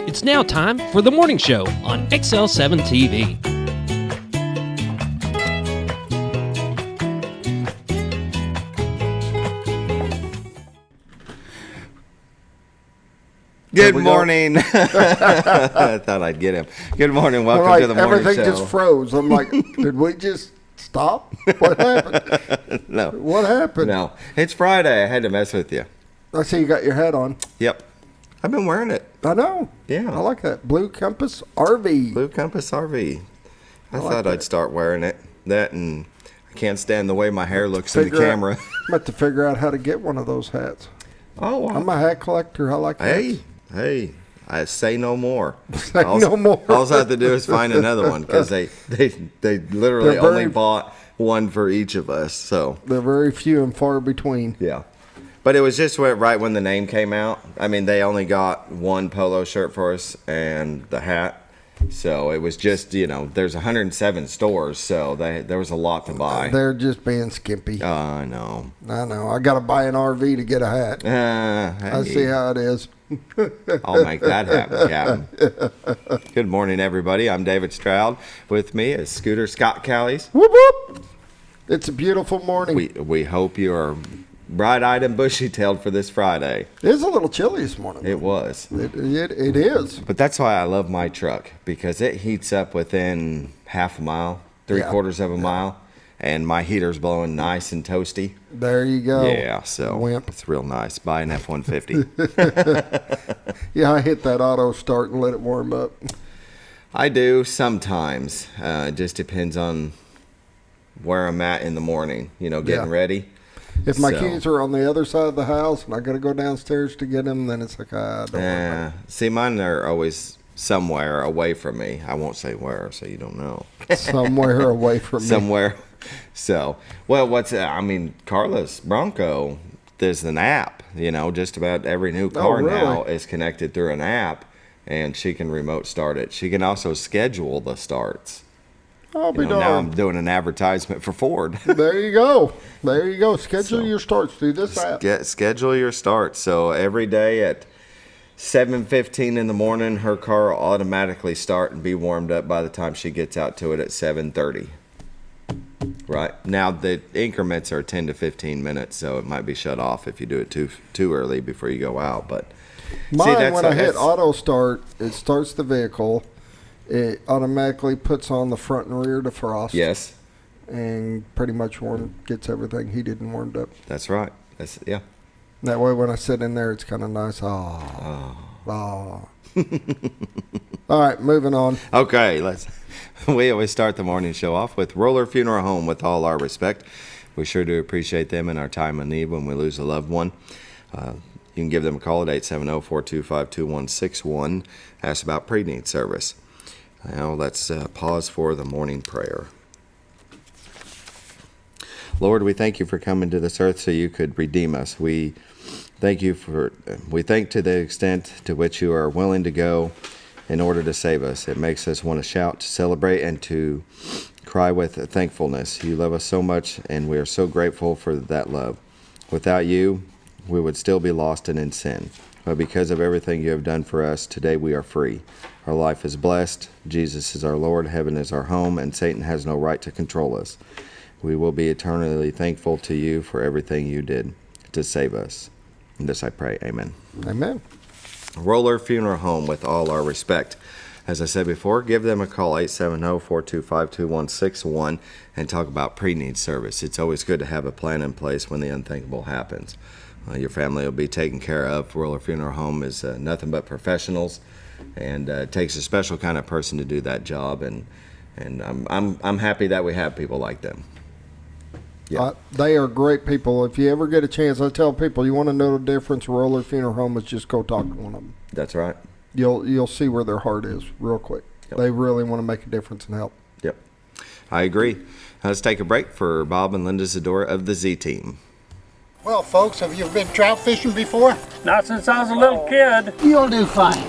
It's now time for the morning show on XL7-TV. Good morning. I thought I'd get him. Good morning. Welcome to the morning show. Everything just froze. I'm like, did we just stop? What happened? No. What happened? No. It's Friday. I had to mess with you. I see you got your hat on. Yep. I've been wearing it. I know. Yeah. I like that. Blue Compass RV. Blue Compass RV. I like thought that. I'd start wearing it. That and I can't stand the way my hair looks in the camera. I'm about to figure out how to get one of those hats. Oh, wow. I'm a hat collector. I like hats. Hey, I say no more. No more. All I have to do is find another one because they literally only bought one for each of us. So they're very few and far between. Yeah. But it was just right when the name came out. I mean, they only got one polo shirt for us and the hat. So it was just, there's 107 stores, so there was a lot to buy. They're just being skimpy. I know. I got to buy an RV to get a hat. Hey. I see how it is. I'll make that happen, Captain. Good morning, everybody. I'm David Stroud. With me is Scooter Scott Callies. Whoop, whoop. It's a beautiful morning. We hope you are bright-eyed and bushy-tailed for this Friday. It is a little chilly this morning. It was. It is. But that's why I love my truck, because it heats up within half a mile, three-quarters of a mile, and my heater's blowing nice and toasty. There you go. Yeah, so Wimp. It's real nice. Buy an F-150. Yeah, I hit that auto start and let it warm up. I do sometimes. It just depends on where I'm at in the morning, getting ready. If my keys are on the other side of the house and I got to go downstairs to get them, then it's like, don't worry about it. See, mine are always somewhere away from me. I won't say where, so you don't know. Somewhere away from me. Somewhere. So, Carla's Bronco, there's an app, just about every new car now is connected through an app, and she can remote start it. She can also schedule the starts. I'll be darned. Now I'm doing an advertisement for Ford. There you go. Schedule your starts through this app. Schedule your starts. So every day at 7:15 in the morning, her car will automatically start and be warmed up by the time she gets out to it at 7:30. Right. Now the increments are 10 to 15 minutes, so it might be shut off if you do it too early before you go out. But mine, when I hit auto start, it starts the vehicle. It automatically puts on the front and rear defrost. Yes. And pretty much gets everything heated and warmed up. That's right. Yeah. That way when I sit in there, it's kind of nice. Oh. All right, moving on. Okay, we always start the morning show off with Roller Funeral Home with all our respect. We sure do appreciate them in our time of need when we lose a loved one. You can give them a call at 870-425-2161. Ask about pre-need service. Now let's pause for the morning prayer. Lord, we thank you for coming to this earth so you could redeem us. We thank to the extent to which you are willing to go in order to save us. It makes us want to shout, to celebrate, and to cry with thankfulness. You love us so much, and we are so grateful for that love. Without you, we would still be lost and in sin. But because of everything you have done for us, today we are free. Our life is blessed. Jesus is our Lord. Heaven is our home, and Satan has no right to control us. We will be eternally thankful to you for everything you did to save us. And this I pray. Amen. Amen. Roller Funeral Home with all our respect. As I said before, give them a call, 870-425-2161, and talk about pre-need service. It's always good to have a plan in place when the unthinkable happens. Your family will be taken care of. Roller Funeral Home is nothing but professionals, and it takes a special kind of person to do that job. And I'm happy that we have people like them. Yeah. They are great people. If you ever get a chance, I tell people, you want to know the difference, Roller Funeral Home, is just go talk to one of them. That's right. You'll see where their heart is real quick. Yep. They really want to make a difference and help. Yep. I agree. Let's take a break for Bob and Linda Zdora of the Z Team. Well, folks, have you been trout fishing before? Not since I was a little kid. You'll do fine.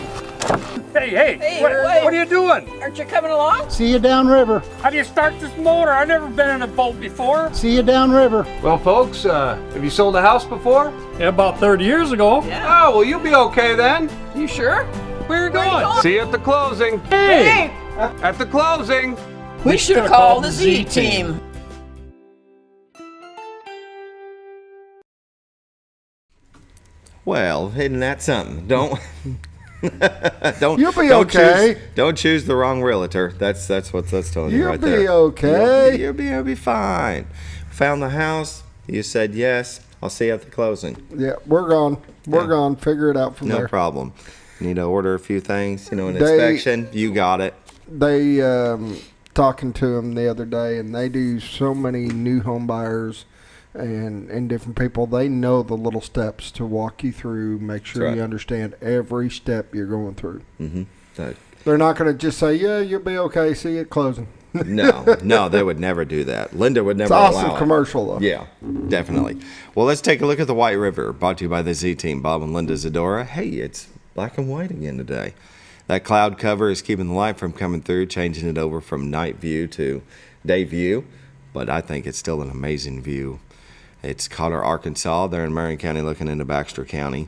Hey, what are you doing? Aren't you coming along? See you downriver. How do you start this motor? I've never been in a boat before. See you downriver. Well, folks, have you sold a house before? Yeah, about 30 years ago. Yeah. Oh, well, you'll be okay then. You sure? Where are you going? See you at the closing. Hey! At the closing. We should have called the Z-Team. Well, isn't that something? Don't You'll be don't okay. Don't choose the wrong realtor. That's what that's telling you You'll right be there. okay. You'll be fine. Found the house. You said yes. I'll see you at the closing. Yeah, we're gone. We're gone. Figure it out from No there. problem. Need to order a few things. An inspection. You got it. They talking to them the other day, and they do so many new home buyers and different people. They know the little steps to walk you through, make sure That's right. you understand every step you're going through. Mm-hmm. They're not going to just say, yeah, you'll be okay, see you at closing. No, they would never do that. Linda would never It's allow awesome it. commercial, though. Yeah, definitely. Well, let's take a look at the White River, brought to you by the Z-Team, Bob and Linda Zdora. Hey, it's black and white again today. That cloud cover is keeping the light from coming through, changing it over from night view to day view, but I think it's still an amazing view. It's Cotter, Arkansas. They're in Marion County looking into Baxter County.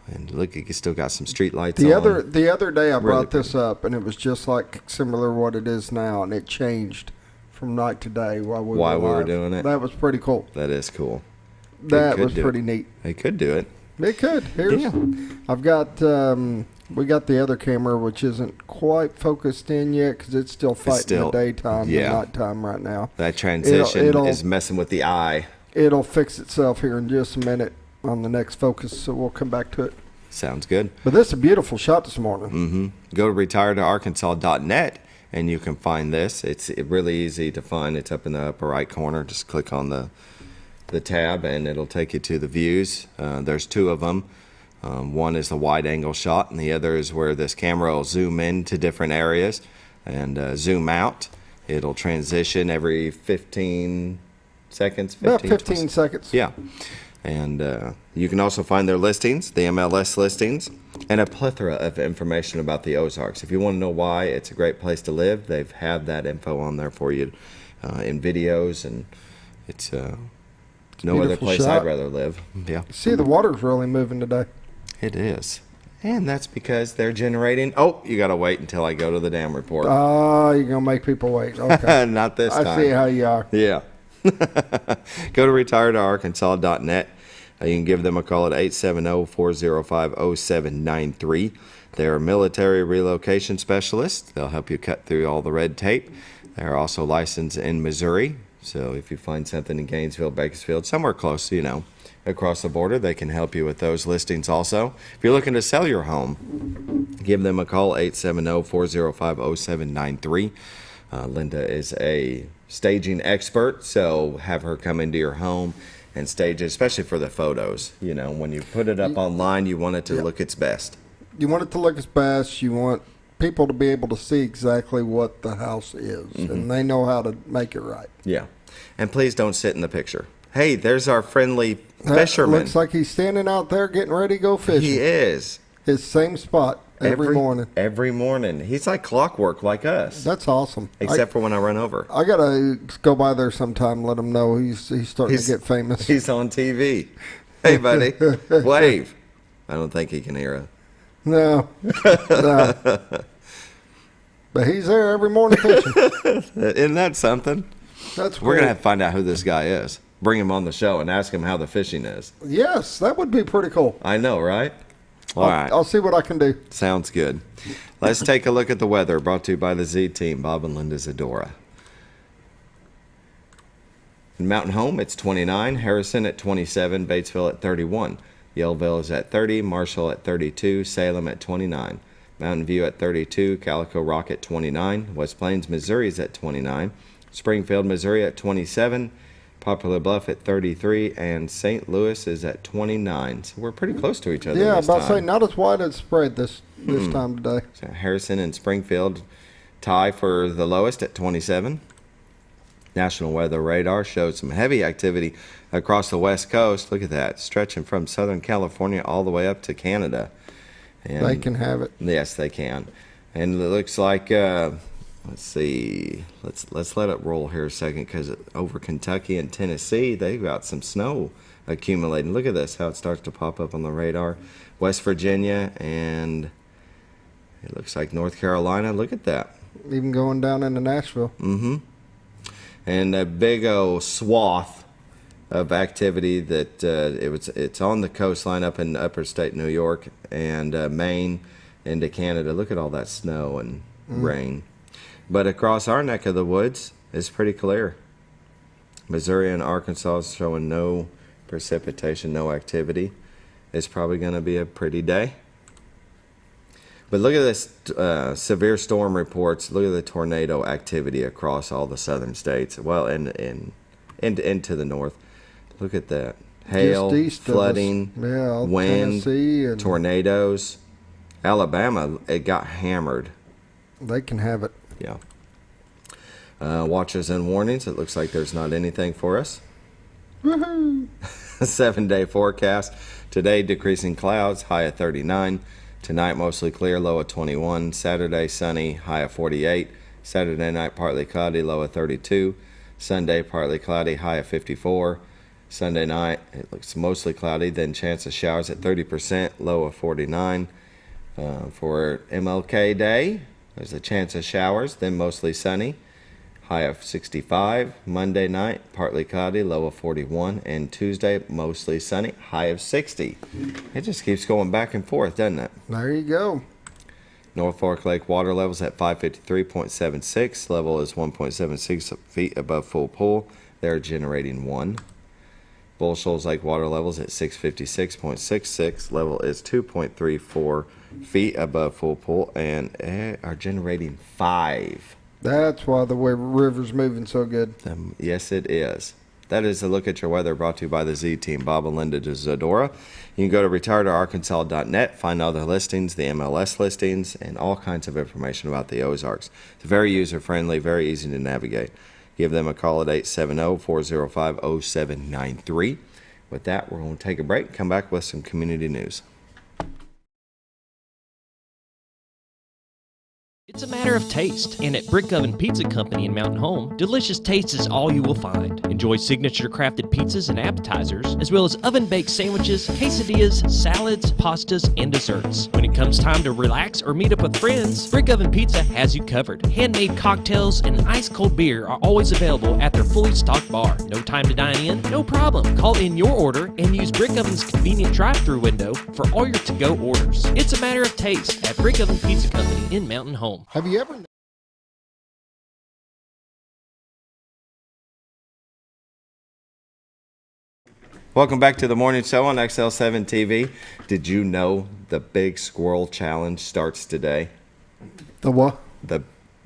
And look, you still got some street lights on. The other day I Really brought this up, and it was just like similar to what it is now, and it changed from night to day while we were live. doing it. That was pretty cool. That is cool. That could was do pretty it. neat. They could do it. It could. Here's, Yeah. I've got, we got the other camera, which isn't quite focused in yet because it's still fighting the daytime and nighttime right now. That transition is messing with the eye. It'll fix itself here in just a minute on the next focus, so we'll come back to it. Sounds good. But this is a beautiful shot this morning. Mm-hmm. Go to retiredtoarkansas.net and you can find this. It's really easy to find. It's up in the upper right corner. Just click on the tab and it'll take you to the views. There's two of them. One is the wide angle shot and the other is where this camera will zoom in to different areas and zoom out. It'll transition every 15 seconds. About 15 seconds. Yeah. And you can also find their listings, the MLS listings, and a plethora of information about the Ozarks. If you want to know why it's a great place to live, they've had that info on there for you in videos, and it's no other place I'd rather live. Yeah. See, the water's really moving today. It is. And that's because they're generating. Oh, you got to wait until I go to the dam report. Oh, you're going to make people wait. Okay. Not this time. I see how you are. Yeah. Go to retiredtoarkansas.net. You can give them a call at 870-405-0793. They're military relocation specialists. They'll help you cut through all the red tape. They're also licensed in Missouri. So if you find something in Gainesville, Bakersfield, somewhere close, across the border, they can help you with those listings also. If you're looking to sell your home, give them a call, 870-405-0793. Linda is a staging expert, so have her come into your home and stage it, especially for the photos. When you put it up online, you want it to look its best. You want it to look its best. You want people to be able to see exactly what the house is, and they know how to make it right. Yeah. And please don't sit in the picture. Hey, there's our friendly fisherman. Looks like he's standing out there getting ready to go fishing. He is. His same spot every morning. Every morning. He's like clockwork like us. That's awesome. Except for when I run over. I got to go by there sometime, let him know he's starting to get famous. He's on TV. Hey, buddy. Wave. I don't think he can hear us. No. But he's there every morning fishing. Isn't that something? That's cool. We're going to have to find out who this guy is. Bring him on the show and ask him how the fishing is. Yes, that would be pretty cool. I know, right? All right. I'll see what I can do. Sounds good. Let's take a look at the weather, brought to you by the Z-Team, Bob and Linda Zdora. In Mountain Home, it's 29. Harrison at 27. Batesville at 31. Yellville is at 30. Marshall at 32. Salem at 29. Mountain View at 32. Calico Rock at 29. West Plains, Missouri is at 29. Springfield, Missouri at 27. Poplar Bluff at 33, and St. Louis is at 29. So we're pretty close to each other. Yeah, this about to time. say not as wide as spread this time today. So Harrison and Springfield tie for the lowest at 27. National Weather Radar shows some heavy activity across the west coast. Look at that, stretching from Southern California all the way up to Canada. And they can have it. Yes, they can. And it looks like, let's see, let's let it roll here a second, because over Kentucky and Tennessee, they've got some snow accumulating. Look at this, how it starts to pop up on the radar. West Virginia, and it looks like North Carolina. Look at that. Even going down into Nashville. Mm-hmm. And a big old swath of activity that it's on the coastline up in upper state New York and Maine into Canada. Look at all that snow and rain. But across our neck of the woods, it's pretty clear. Missouri and Arkansas is showing no precipitation, no activity. It's probably going to be a pretty day. But look at this severe storm reports. Look at the tornado activity across all the southern states. Well, and into the north. Look at that. Hail, flooding, wind, and tornadoes. Alabama, it got hammered. They can have it. Yeah. Watches and warnings. It looks like there's not anything for us. Woohoo! 7-day forecast. Today, decreasing clouds, high of 39. Tonight, mostly clear, low of 21. Saturday, sunny, high of 48. Saturday night, partly cloudy, low of 32. Sunday, partly cloudy, high of 54. Sunday night, it looks mostly cloudy, then chance of showers at 30%, low of 49. For MLK Day, there's a chance of showers, then mostly sunny, high of 65. Monday night, partly cloudy, low of 41. And Tuesday, mostly sunny, high of 60. It just keeps going back and forth, doesn't it? There you go. North Fork Lake water levels at 553.76. Level is 1.76 feet above full pool. They're generating 1. Bull Shoals Lake water levels at 656.66. Level is 2.34 feet above full pool and are generating 5. That's why the river's moving so good. Yes, it is. That is a look at your weather brought to you by the Z Team, Bob and Linda to Zdora. You can go to retiredarkansas.net, find all the listings, the MLS listings, and all kinds of information about the Ozarks. It's very user-friendly, very easy to navigate. Give them a call at 870-405-0793. With that, we're going to take a break and come back with some community news. It's a matter of taste, and at Brick Oven Pizza Company in Mountain Home, delicious taste is all you will find. Enjoy signature crafted pizzas and appetizers, as well as oven-baked sandwiches, quesadillas, salads, pastas, and desserts. When it comes time to relax or meet up with friends, Brick Oven Pizza has you covered. Handmade cocktails and ice-cold beer are always available at their fully stocked bar. No time to dine in? No problem. Call in your order and use Brick Oven's convenient drive-thru window for all your to-go orders. It's a matter of taste at Brick Oven Pizza Company in Mountain Home. Have you ever... Welcome back to the morning show on XL7-TV. Did you know the Big Squirrel Challenge starts today? The what? The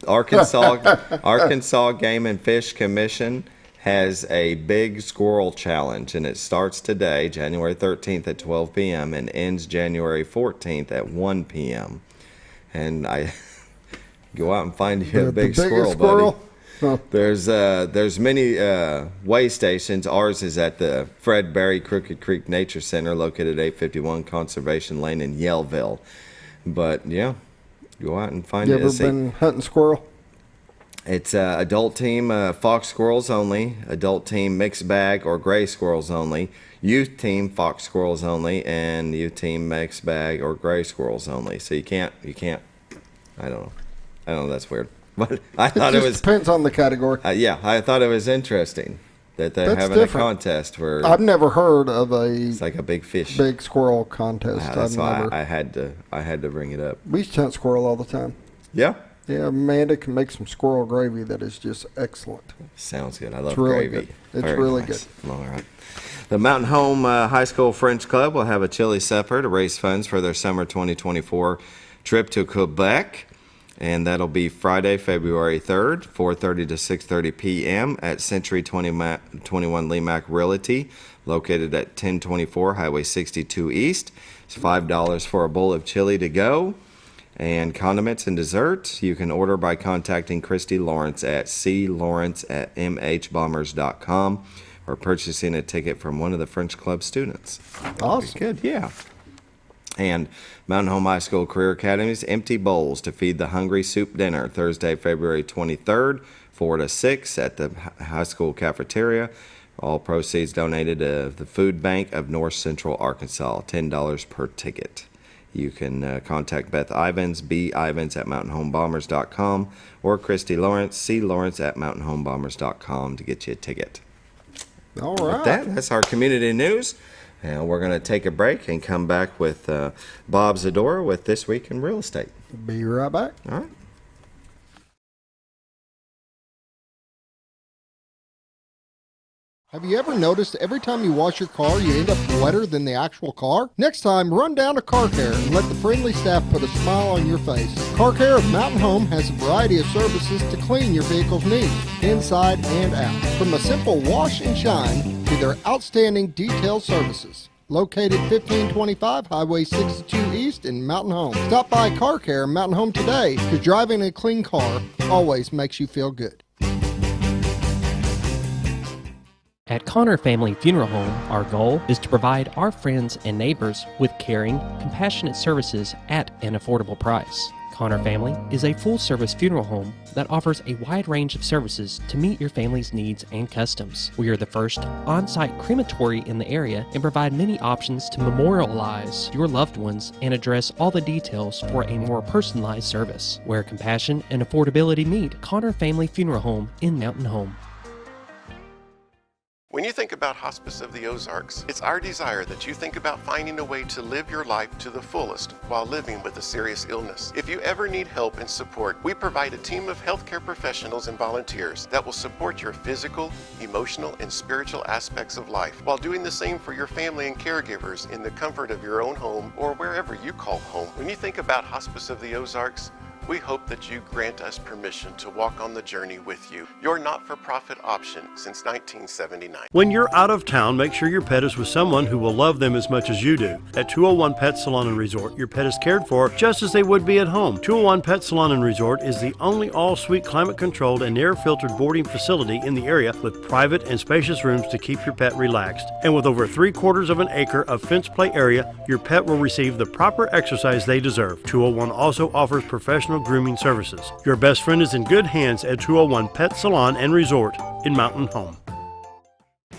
Arkansas Game and Fish Commission has a Big Squirrel Challenge, and it starts today, January 13th at 12 p.m. and ends January 14th at 1 p.m. And I go out and find you a big squirrel, buddy. Huh. There's many way stations. Ours is at the Fred Berry Crooked Creek Nature Center, located at 851 Conservation Lane in Yellville. But yeah, go out and find it. You ever been hunting squirrel? It's adult team fox squirrels only, adult team mixed bag or gray squirrels only, youth team fox squirrels only, and youth team mixed bag or gray squirrels only. So you can't. I don't know. That's weird. But I thought it was depends on the category. Yeah, I thought it was interesting that they're having a contest where I've never heard of it's like a big fish, big squirrel contest. That's why I had to bring it up. We used to hunt squirrel all the time. Yeah. Yeah, Amanda can make some squirrel gravy that is just excellent. Sounds good. I love really gravy. Good. It's Very really nice. good. All right. The Mountain Home High School French Club will have a chili supper to raise funds for their summer 2024 trip to Quebec. And that'll be Friday, February 3rd, 4:30 to 6:30 p.m. at Century 21 LeMac Realty, located at 1024 Highway 62 East. It's $5 for a bowl of chili to go. And condiments and desserts, you can order by contacting Christy Lawrence at clawrence@mhbombers.com or purchasing a ticket from one of the French Club students. Awesome. Good, yeah. And Mountain Home High School Career Academy's Empty Bowls to Feed the Hungry Soup Dinner, Thursday, February 23rd, 4 to 6 at the high school cafeteria. All proceeds donated to the Food Bank of North Central Arkansas, $10 per ticket. You can contact Beth Ivins, B.Ivins at mountainhomebombers.com, or Christy Lawrence, C. Lawrence at mountainhomebombers.com to get you a ticket. All right. That's our community news. And we're going to take a break and come back with Bob Zdora with This Week in Real Estate. Be right back. All right. Have you ever noticed every time you wash your car, you end up wetter than the actual car? Next time, run down to Car Care and let the friendly staff put a smile on your face. Car Care of Mountain Home has a variety of services to clean your vehicle's needs, inside and out. From a simple wash and shine to their outstanding detailed services. Located 1525 Highway 62 East in Mountain Home. Stop by Car Care Mountain Home today, because driving a clean car always makes you feel good. At Connor Family Funeral Home, our goal is to provide our friends and neighbors with caring, compassionate services at an affordable price. Connor Family is a full-service funeral home that offers a wide range of services to meet your family's needs and customs. We are the first on-site crematory in the area and provide many options to memorialize your loved ones and address all the details for a more personalized service. Where compassion and affordability meet, Connor Family Funeral Home in Mountain Home. When you think about Hospice of the Ozarks, it's our desire that you think about finding a way to live your life to the fullest while living with a serious illness. If you ever need help and support, we provide a team of healthcare professionals and volunteers that will support your physical, emotional, and spiritual aspects of life while doing the same for your family and caregivers in the comfort of your own home or wherever you call home. When you think about Hospice of the Ozarks, we hope that you grant us permission to walk on the journey with you. Your not-for-profit option since 1979. When you're out of town, make sure your pet is with someone who will love them as much as you do. At 201 Pet Salon and Resort, your pet is cared for just as they would be at home. 201 Pet Salon and Resort is the only all-suite climate-controlled and air-filtered boarding facility in the area with private and spacious rooms to keep your pet relaxed. And with over 3/4 of an acre of fenced play area, your pet will receive the proper exercise they deserve. 201 also offers professional grooming services. Your best friend is in good hands at 201 Pet Salon and Resort in Mountain Home.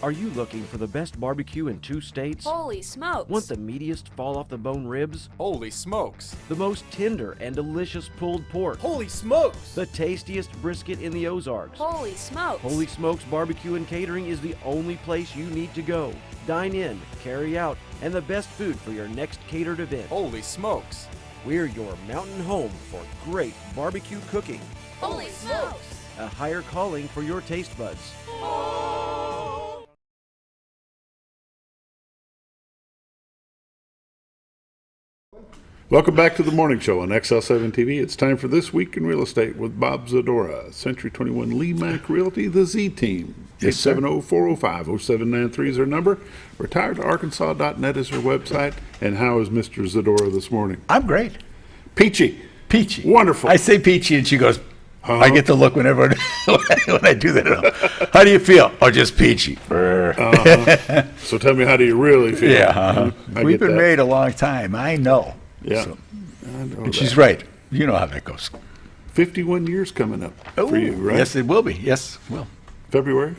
Are you looking for the best barbecue in 2 states? Holy smokes! Want the meatiest fall-off-the-bone ribs? Holy smokes! The most tender and delicious pulled pork? Holy smokes! The tastiest brisket in the Ozarks? Holy smokes! Holy Smokes Barbecue and Catering is the only place you need to go. Dine in, carry out, and the best food for your next catered event. Holy smokes! We're your mountain home for great barbecue cooking. Holy smokes! A higher calling for your taste buds. Welcome back to the morning show on XL7-TV. It's time for This Week in Real Estate with Bob Zdora, Century 21 LeMac Realty, the Z Team. Yes, sir. 870-405-0793 is our number. RetiredArkansas.net is our website. And how is Mr. Zdora this morning? I'm great. Peachy. Peachy. Wonderful. I say peachy, and she goes, I get the look whenever when I do that. How do you feel? Oh, just peachy. So tell me, how do you really feel? Yeah. We've been married a long time. I know. Yeah. So, and she's right. You know how that goes. 51 years coming up for you, right? Yes, it will be. Yes, it will. February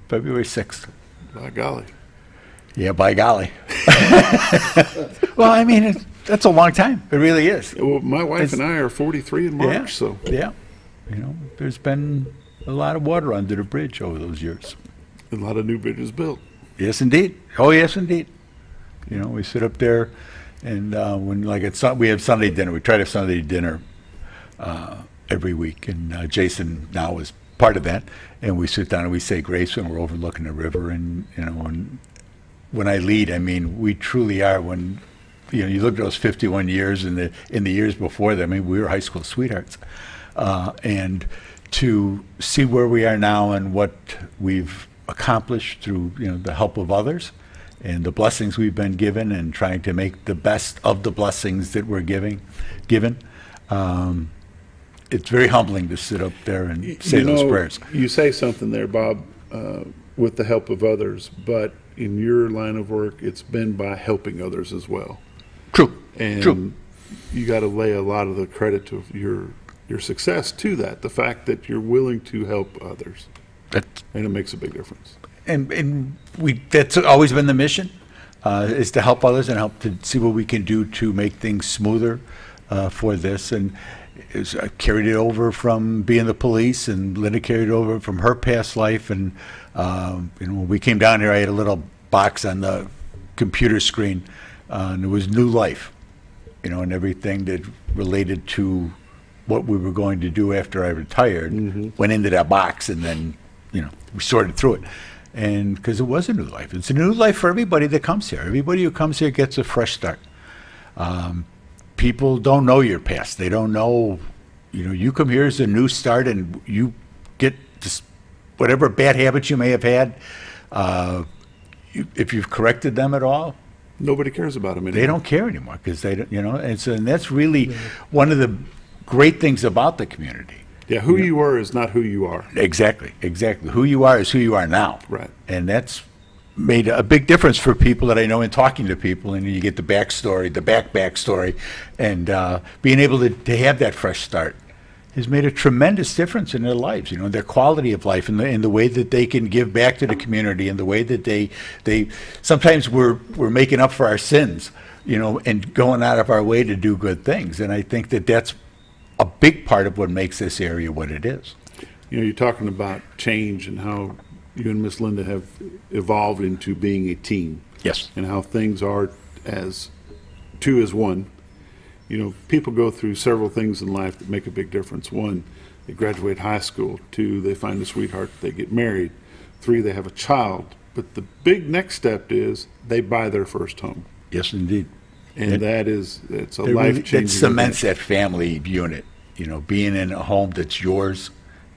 6th. By golly. Yeah, by golly. Well, I mean, that's a long time. It really is. Well, my wife and I are 43 in March, yeah, so. Yeah. You know, there's been a lot of water under the bridge over those years. A lot of new bridges built. Yes, indeed. Oh, yes, indeed. You know, we sit up there, and when we have Sunday dinner. We try to have Sunday dinner every week, and Jason now is part of that. And we sit down and we say grace when we're overlooking the river. And you know, when I lead, I mean, we truly are. When you know, you look at those 51 years, and in the years before that, I mean, we were high school sweethearts. And to see where we are now and what we've accomplished through, you know, the help of others and the blessings we've been given, and trying to make the best of the blessings that we're given. It's very humbling to sit up there and say those prayers. You say something there, Bob, with the help of others, but in your line of work, it's been by helping others as well. True. And True. you got to lay a lot of the credit of your success to that, the fact that you're willing to help others. And it makes a big difference. And that's always been the mission, is to help others and help to see what we can do to make things smoother for this. And I carried it over from being the police, and Linda carried it over from her past life. And when we came down here, I had a little box on the computer screen, and it was new life, and everything that related to what we were going to do after I retired went into that box, and then we sorted through it. And because it was a new life. It's a new life for everybody that comes here. Everybody who comes here gets a fresh start. People don't know your past. They don't know, you come here as a new start, and you get this, whatever bad habits you may have had, if you've corrected them at all, nobody cares about them anymore. They don't care anymore, because they don't, and that's really one of the great things about the community. Yeah, who you were is not who you are. Exactly. Who you are is who you are now. Right. And that's made a big difference for people that I know in talking to people, and you get the backstory, the backstory, and being able to have that fresh start has made a tremendous difference in their lives, their quality of life, and the way that they can give back to the community, and the way that they sometimes we're making up for our sins, and going out of our way to do good things. And I think that that's a big part of what makes this area what it is. You're talking about change and how you and Miss Linda have evolved into being a team. Yes. And how things are as two as one. People go through several things in life that make a big difference. 1, they graduate high school. 2, they find a sweetheart, they get married. 3, they have a child. But the big next step is they buy their first home. Yes, indeed. And it's a life-changing That cements that family unit, being in a home that's yours,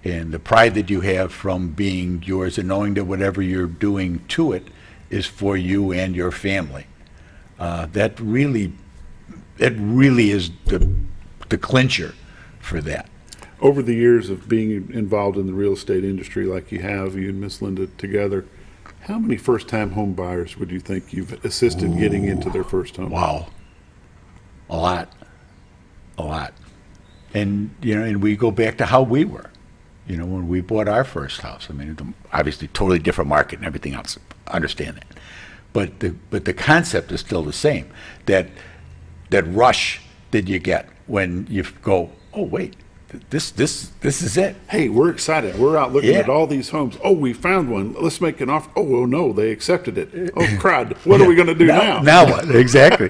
and the pride that you have from being yours, and knowing that whatever you're doing to it is for you and your family. That really is the clincher for that. Over the years of being involved in the real estate industry like you have, you and Miss Linda together, how many first-time home buyers would you think you've assisted getting into their first home? Wow. A lot. And, and we go back to how we were, when we bought our first house. I mean, obviously totally different market and everything else. I understand that. But the concept is still the same. That rush that you get when you go, oh, wait. This is it. Hey, we're excited. We're out looking at all these homes. Oh, we found one. Let's make an offer. Oh, no, they accepted it. Oh, crud. What are we going to do now? Now what? Exactly.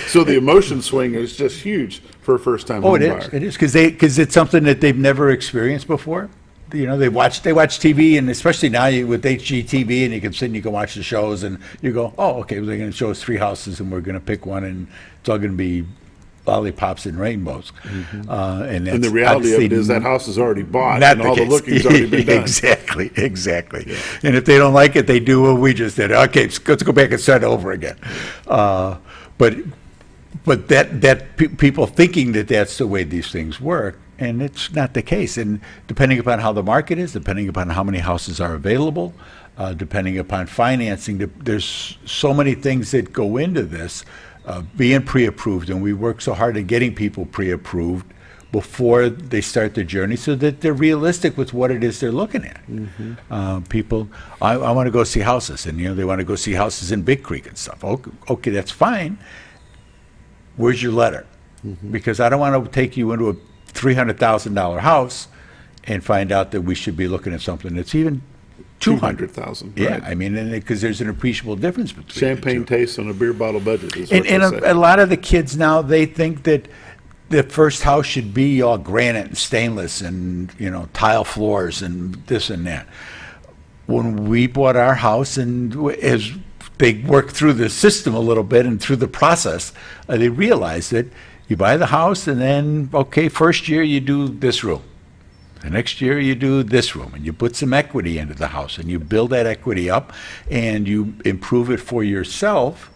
So the emotion swing is just huge for a first-time home buyer. It is, because it's something that they've never experienced before. They watch TV, and especially now with HGTV, and you can sit and you can watch the shows, and you go, oh, okay, well, they're going to show us 3 houses, and we're going to pick one, and it's all going to be lollipops and rainbows. And the reality of it is that house is already bought, and all the looking's already been done. Exactly. Yeah. And if they don't like it, they do what we just did. Okay, let's go back and start over again. But people thinking that that's the way these things work, and it's not the case. And depending upon how the market is, depending upon how many houses are available, depending upon financing, there's so many things that go into this. Being pre-approved, and we work so hard at getting people pre-approved before they start their journey, so that they're realistic with what it is they're looking at. People, I want to go see houses, and they want to go see houses in Big Creek and stuff. Okay, that's fine. Where's your letter? Because I don't want to take you into a $300,000 house and find out that we should be looking at something that's even $200,000. Yeah, I mean, because there's an appreciable difference between champagne taste on a beer bottle budget. Is and a lot of the kids now, they think that the first house should be all granite and stainless and tile floors and this and that. When we bought our house, and as they worked through the system a little bit and through the process, they realized that you buy the house, and then first year you do this room. The next year you do this room, and you put some equity into the house, and you build that equity up, and you improve it for yourself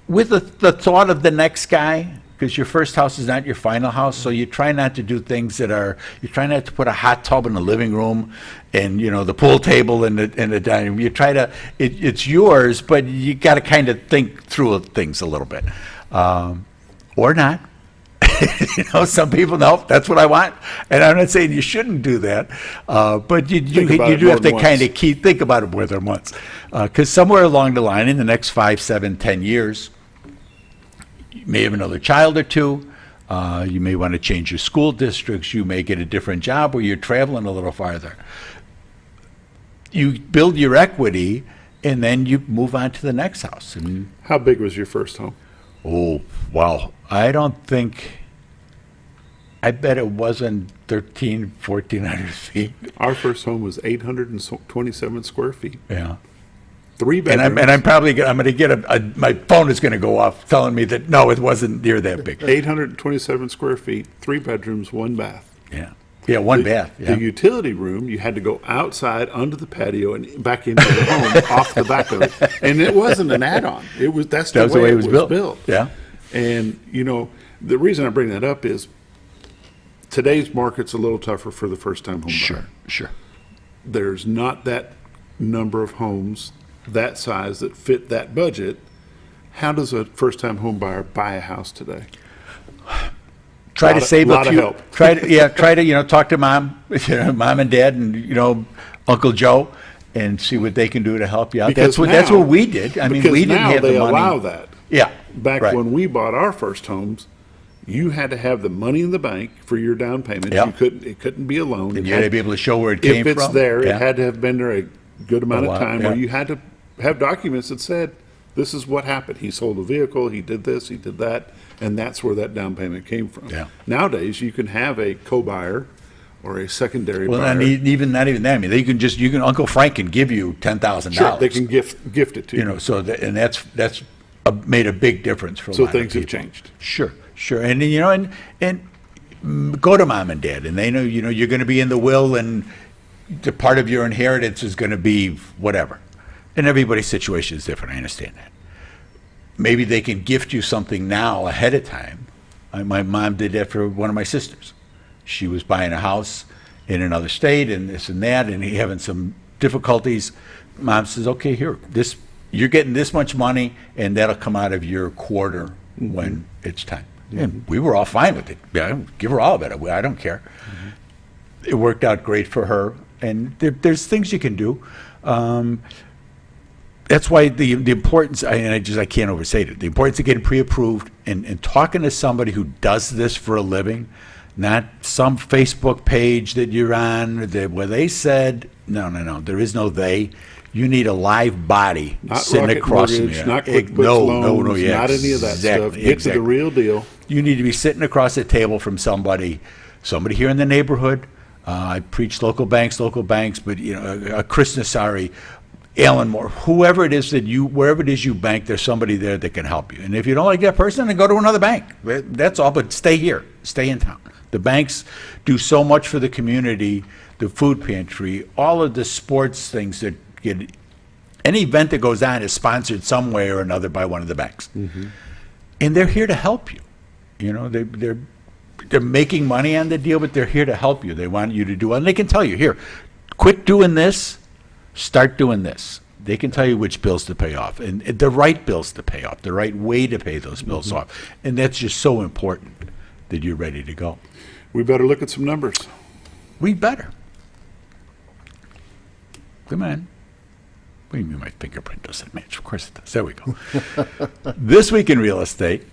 with the thought of the next guy because your first house is not your final house. So you try not to do things you try not to put a hot tub in the living room and, the pool table in the dining room. You try to, it's yours, but you got to kind of think through things a little bit. Or not. Some people know that's what I want, and I'm not saying you shouldn't do that, but you do have to kind of think about it more than once, because somewhere along the line, in the next 5, 7, 10 years, you may have another child or two. You may want to change your school districts. You may get a different job where you're traveling a little farther. You build your equity, and then you move on to the next house. And how big was your first home? Oh, wow. I bet it wasn't 1,400 feet. Our first home was 827 square feet. Yeah. 3 bedrooms. And I'm going to get my phone is going to go off telling me that, no, it wasn't near that big. 827 square feet, 3 bedrooms, 1 bath. Yeah. Yeah, one bath. Yeah. The utility room, you had to go outside under the patio and back into the home off the back of it. And it wasn't an add-on. That's the way it was built. Yeah. And, the reason I bring that up is today's market's a little tougher for the first-time home buyer. Sure. There's not that number of homes that size that fit that budget. How does a first-time home buyer buy a house today? Try to save a few. Help. Try to talk to mom, mom and dad, and Uncle Joe, and see what they can do to help you out. That's what we did. I mean, we didn't have the money. Because now they allow that. Yeah. Back when we bought our first homes, you had to have the money in the bank for your down payment. Yep. It couldn't be a loan. And you had to be able to show where it came from. If it's there, it had to have been there a good amount of time, or you had to have documents that said, this is what happened. He sold a vehicle, he did this, he did that, and that's where that down payment came from. Yeah. Nowadays, you can have a co-buyer or a secondary buyer. Well, not even that. I mean, Uncle Frank can give you $10,000. Sure, they can gift it to you. And that's made a big difference for a lot of people. So things have changed. Sure. And go to mom and dad, and they know, you're going to be in the will, and the part of your inheritance is going to be whatever. And everybody's situation is different. I understand that. Maybe they can gift you something now ahead of time. My mom did that for one of my sisters. She was buying a house in another state and this and that, and he having some difficulties. Mom says, okay, here, you're getting this much money, and that'll come out of your quarter when it's time. Mm-hmm. And we were all fine with it. Yeah, give her all of it. I don't care. Mm-hmm. It worked out great for her, and there's things you can do. That's why the importance, I can't overstate it, the importance of getting pre-approved and talking to somebody who does this for a living, not some Facebook page that you're on where they said, no, there is no they. You need a live body not sitting across from you. Not QuickBooks loans, yeah, not any of that stuff. Get to the real deal. You need to be sitting across the table from somebody here in the neighborhood. I preach local banks, but Chris Nassari, Alan Moore, whoever it is wherever it is you bank, there's somebody there that can help you. And if you don't like that person, then go to another bank. That's all, but stay here, stay in town. The banks do so much for the community, the food pantry, all of the sports things that get, any event that goes on is sponsored some way or another by one of the banks. Mm-hmm. And they're here to help you. They're making money on the deal, but they're here to help you. They want you to do well. And they can tell you, here, quit doing this, start doing this. They can tell you which bills to pay off, and the right bills to pay off, the right way to pay those bills off. And that's just so important that you're ready to go. We better look at some numbers. We better. Come on. What do you mean my fingerprint doesn't match? Of course it does. There we go. This week in real estate,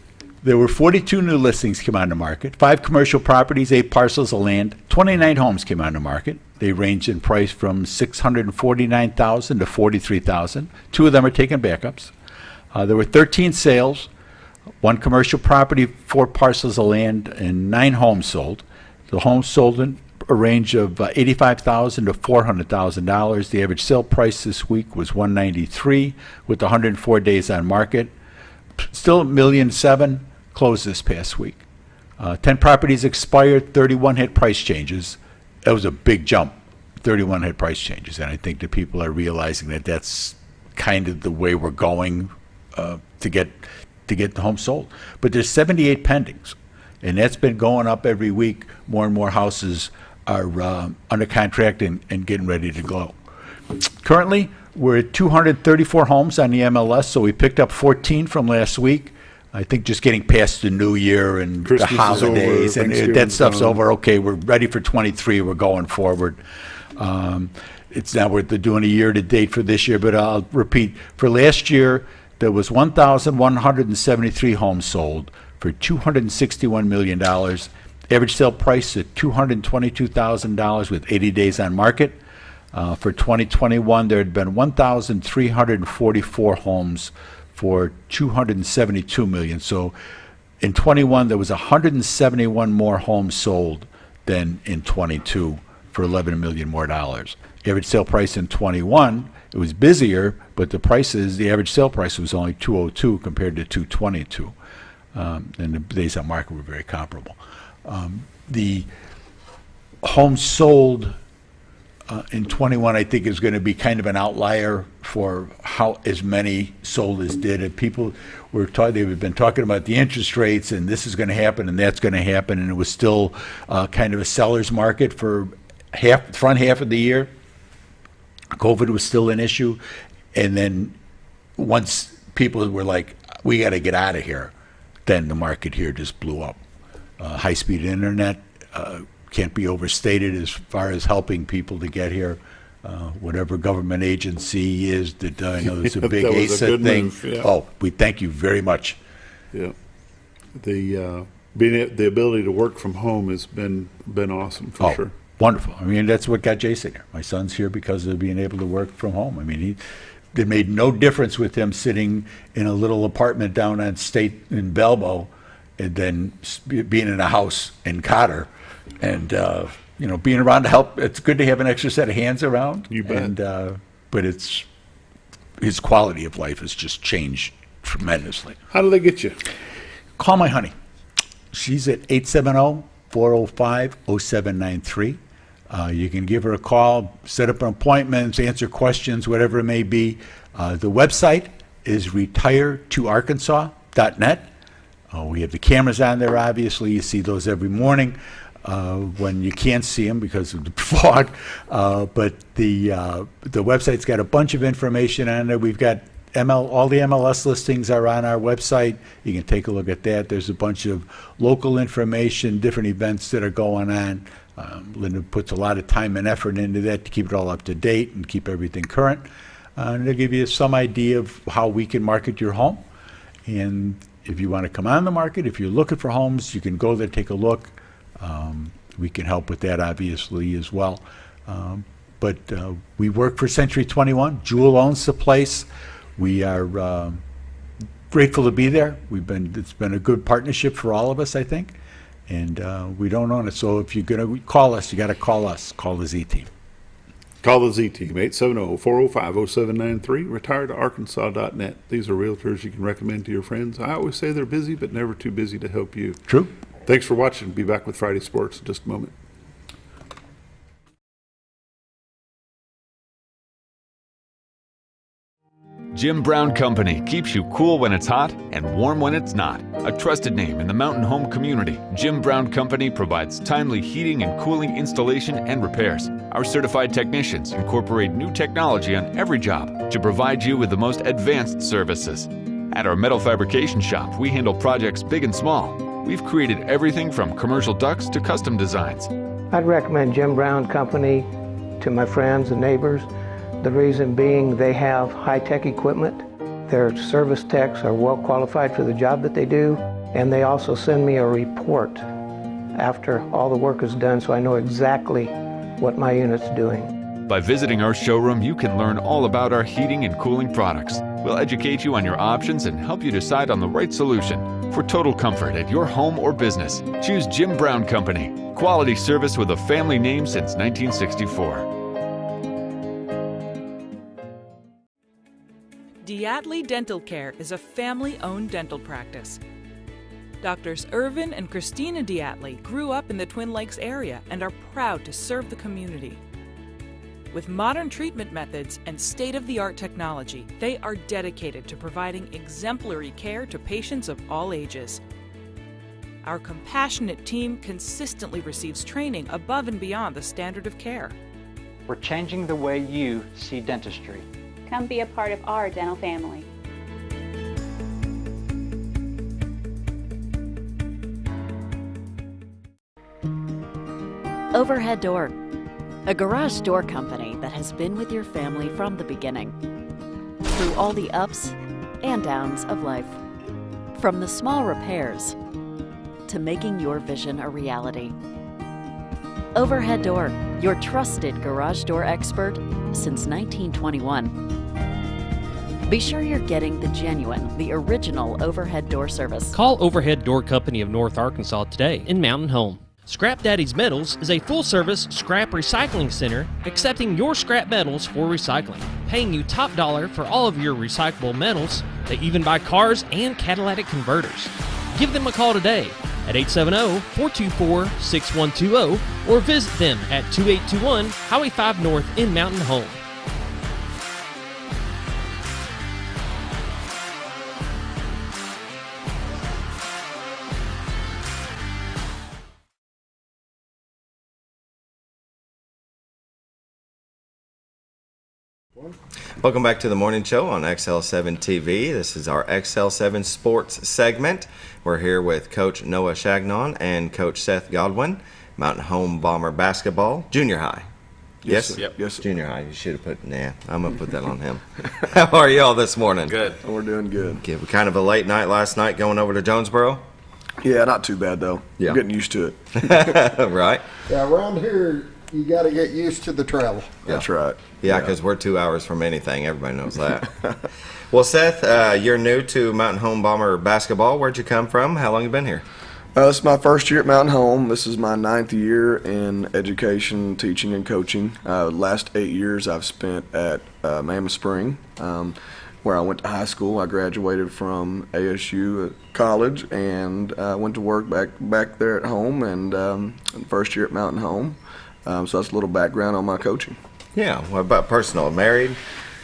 there were 42 new listings came on the market, 5 commercial properties, 8 parcels of land, 29 homes came on the market. They range in price from $649,000 to $43,000. 2 of them are taking backups. There were 13 sales, 1 commercial property, 4 parcels of land, and 9 homes sold. The homes sold in a range of $85,000 to $400,000. The average sale price this week was $193,000 with 104 days on market. Still $1.7 million closed this past week. 10 properties expired, 31 had price changes. That was a big jump. 31 had price changes, and I think that people are realizing that that's kind of the way we're going to get to get the home sold. But there's 78 pendings, and that's been going up every week. More and more houses are under contract and getting ready to go. Currently, we're at 234 homes on the MLS, so we picked up 14 from last week. I think just getting past the new year and Christmas the holidays over, and that stuff's over. Okay, we're ready for 23. We're going forward. It's now we're doing a year to date for this year, but I'll repeat. For last year, there was 1,173 homes sold for $261 million. Average sale price at $222,000 with 80 days on market. For 2021, there had been 1,344 homes for $272 million. So in 21, there was 171 more homes sold than in 22 for $11 million more dollars. Average sale price in 21, it was busier, but the average sale price was only 202 compared to 222. And the days on market were very comparable. The homes sold in 21, I think, is going to be kind of an outlier for how as many sold as did. And people they've been talking about the interest rates, and this is going to happen, and that's going to happen, and it was still kind of a seller's market for front half of the year. COVID was still an issue, and then once people were like, we got to get out of here, then the market here just blew up. High-speed internet can't be overstated as far as helping people to get here. Whatever government agency is that I know there's a big ASA thing. Move, yeah. Oh, we thank you very much. Yeah, the ability to work from home has been awesome for sure. Wonderful. I mean, that's what got Jason here. My son's here because of being able to work from home. I mean, it made no difference with him sitting in a little apartment down on State in Belmo, and then being in a house in Cotter, and being around to help. It's good to have an extra set of hands around. You bet. But it's his quality of life has just changed tremendously. How do they get you? Call my honey. She's at 870-405-0793. You can give her a call, set up appointments, answer questions, whatever it may be. The website is retiretoarkansas.net. We have the cameras on there, obviously. You see those every morning when you can't see them because of the fog. But the website's got a bunch of information on there. We've got all the MLS listings are on our website. You can take a look at that. There's a bunch of local information, different events that are going on. Linda puts a lot of time and effort into that to keep it all up to date and keep everything current. And they'll give you some idea of how we can market your home. And if you want to come on the market, if you're looking for homes, you can go there, take a look. We can help with that, obviously, as well. But we work for Century 21. Jewel owns the place. We are grateful to be there. It's been a good partnership for all of us, I think. And we don't own it. So if you're going to call us, you got to call us. Call the Z Team. Call the Z Team, 870-405-0793, retiretoarkansas.net. These are realtors you can recommend to your friends. I always say they're busy, but never too busy to help you. True. Thanks for watching. Be back with Friday Sports in just a moment. Jim Brown Company keeps you cool when it's hot and warm when it's not. A trusted name in the mountain home community, Jim Brown Company provides timely heating and cooling installation and repairs. Our certified technicians incorporate new technology on every job to provide you with the most advanced services. At our metal fabrication shop, we handle projects big and small. We've created everything from commercial ducts to custom designs. I'd recommend Jim Brown Company to my friends and neighbors. The reason being they have high-tech equipment. Their service techs are well qualified for the job that they do, and they also send me a report after all the work is done so I know exactly what my unit's doing. By visiting our showroom, you can learn all about our heating and cooling products. We'll educate you on your options and help you decide on the right solution. For total comfort at your home or business, choose Jim Brown Company. Quality service with a family name since 1964. Diatley Dental Care is a family-owned dental practice. Doctors Irvin and Christina Diatley grew up in the Twin Lakes area and are proud to serve the community. With modern treatment methods and state-of-the-art technology, they are dedicated to providing exemplary care to patients of all ages. Our compassionate team consistently receives training above and beyond the standard of care. We're changing the way you see dentistry. Come be a part of our dental family. Overhead Door, a garage door company that has been with your family from the beginning, through all the ups and downs of life. From the small repairs to making your vision a reality. Overhead Door, your trusted garage door expert since 1921. Be sure you're getting the genuine, the original overhead door service. Call Overhead Door Company of North Arkansas today in Mountain Home. Scrap Daddy's Metals is a full-service scrap recycling center accepting your scrap metals for recycling, paying you top dollar for all of your recyclable metals. They even buy cars and catalytic converters. Give them a call today at 870-424-6120 or visit them at 2821 Highway 5 North in Mountain Home. Welcome back to the morning show on XL7-TV. This is our XL7 Sports segment. We're here with Coach Noah Chagnon and Coach Seth Godwin, Mountain Home Bomber basketball, junior high. Yes? Yep. Yes, junior high. You should have put, I'm going to put that on him. How are you all this morning? Good. We're doing good. Okay, kind of a late night last night going over to Jonesboro? Yeah, not too bad, though. Yeah. I'm getting used to it. Right. Yeah, around here, you got to get used to the travel. That's right. Yeah, because we're 2 hours from anything. Everybody knows that. Well, Seth, you're new to Mountain Home Bomber basketball. Where'd you come from? How long you been here? This is my first year at Mountain Home. This is my 9th year in education, teaching, and coaching. Last 8 years I've spent at Mammoth Spring, where I went to high school. I graduated from ASU at college and went to work back there at home, and first year at Mountain Home. So that's a little background on my coaching. Yeah. What about personal? Married?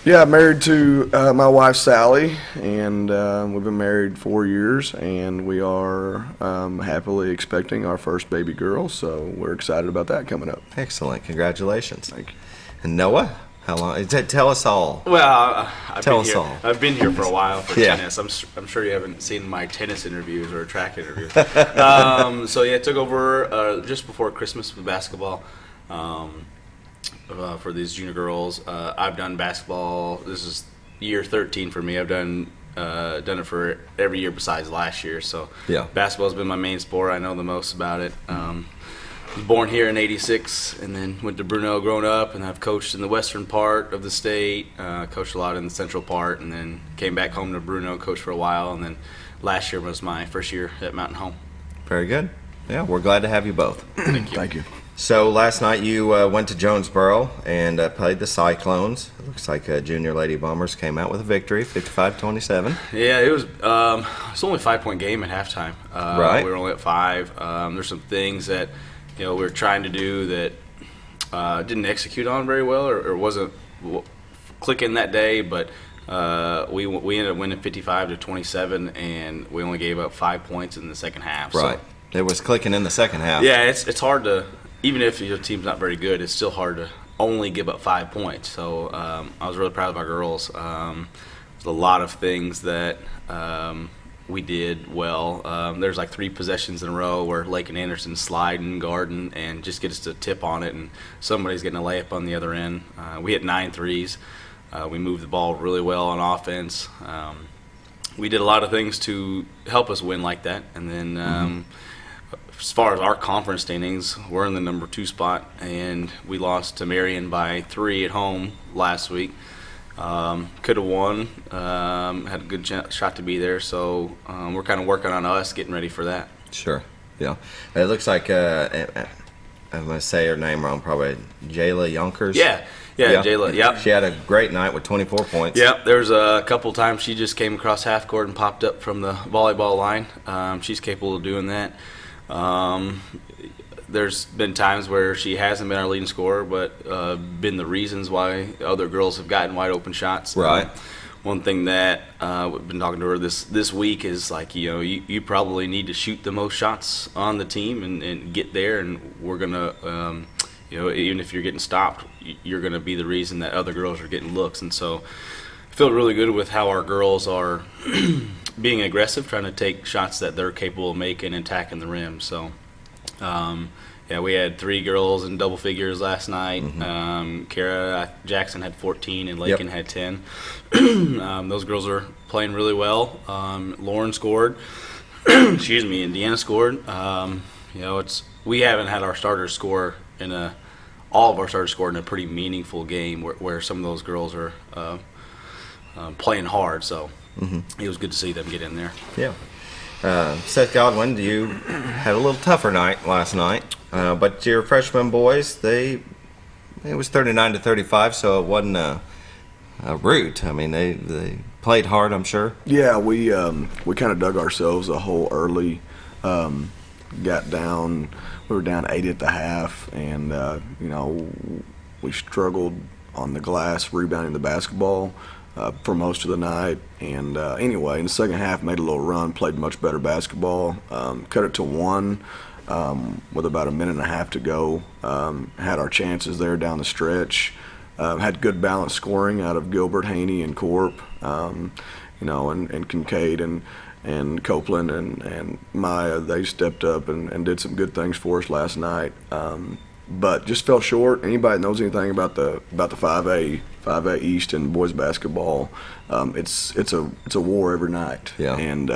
Yeah, I'm married to my wife, Sally, and we've been married 4 years, and we are happily expecting our first baby girl, so we're excited about that coming up. Excellent. Congratulations. Thank you. And Noah, how long? Tell us all. Well, I've been here for a while for tennis. I'm sure you haven't seen my tennis interviews or track interviews. So yeah, I took over just before Christmas with basketball. For these junior girls, I've done basketball. This is year 13 for me. I've done it for every year besides last year. So yeah, basketball's been my main sport. I know the most about it. Was born here in '86, and then went to Bruneau growing up, and I've coached in the western part of the state. Coached a lot in the central part, and then came back home to Bruneau, coached for a while, and then last year was my first year at Mountain Home. Very good. Yeah, we're glad to have you both. Thank you. Thank you. So last night you went to Jonesboro and played the Cyclones. It looks like Junior Lady Bombers came out with a victory, 55-27. Yeah, it was it's only a 5-point game at halftime. Right. We were only at 5. There's some things that we were trying to do that didn't execute on very well, or wasn't clicking that day. But we ended up winning 55-27, and we only gave up 5 points in the second half. Right. So, it was clicking in the second half. Yeah, it's hard to. Even if your team's not very good, it's still hard to only give up 5 points. So I was really proud of our girls. There's a lot of things that we did well. There's like 3 possessions in a row where Lake and Anderson slide and guarding and just get us to tip on it, and somebody's getting a layup on the other end. We hit 9 threes. We moved the ball really well on offense. We did a lot of things to help us win like that. And then as far as our conference standings, we're in the number 2 spot, and we lost to Marion by 3 at home last week. Could have won, had a good shot to be there, so we're kind of working on us, getting ready for that. Sure, yeah. It looks like, I'm going to say her name wrong, probably Jayla Yonkers. Yeah, Jayla, yep. She had a great night with 24 points. Yep, there's a couple times she just came across half court and popped up from the volleyball line. She's capable of doing that. there's been times where she hasn't been our leading scorer, but been the reasons why other girls have gotten wide open shots. Right. One thing that we've been talking to her this week is like, you probably need to shoot the most shots on the team and get there, and we're gonna, even if you're getting stopped, you're gonna be the reason that other girls are getting looks. And so I feel really good with how our girls are being aggressive, trying to take shots that they're capable of making and attacking the rim. So we had 3 girls in double figures last night. Kara Jackson had 14 and Lakin had 10. Those girls are playing really well. Lauren scored. Excuse me, Indiana scored. We haven't had our starters score all of our starters scored in a pretty meaningful game where some of those girls are playing hard. So it was good to see them get in there. Yeah. Seth Godwin, you had a little tougher night last night, but your freshman boys, it was 39-35, so it wasn't a rout. I mean, they played hard, I'm sure. Yeah, we kind of dug ourselves a hole early. Got down. We were down 8 at the half, and we struggled on the glass, rebounding the basketball for most of the night. And anyway, in the second half, made a little run, played much better basketball, cut it to 1 with about a minute and a half to go. Had our chances there down the stretch. Had good balanced scoring out of Gilbert, Haney, and Corp, and Kincaid and Copeland and Maya. They stepped up and did some good things for us last night. But just fell short. Anybody that knows anything about the 5A East and boys basketball, it's a war every night. Yeah. And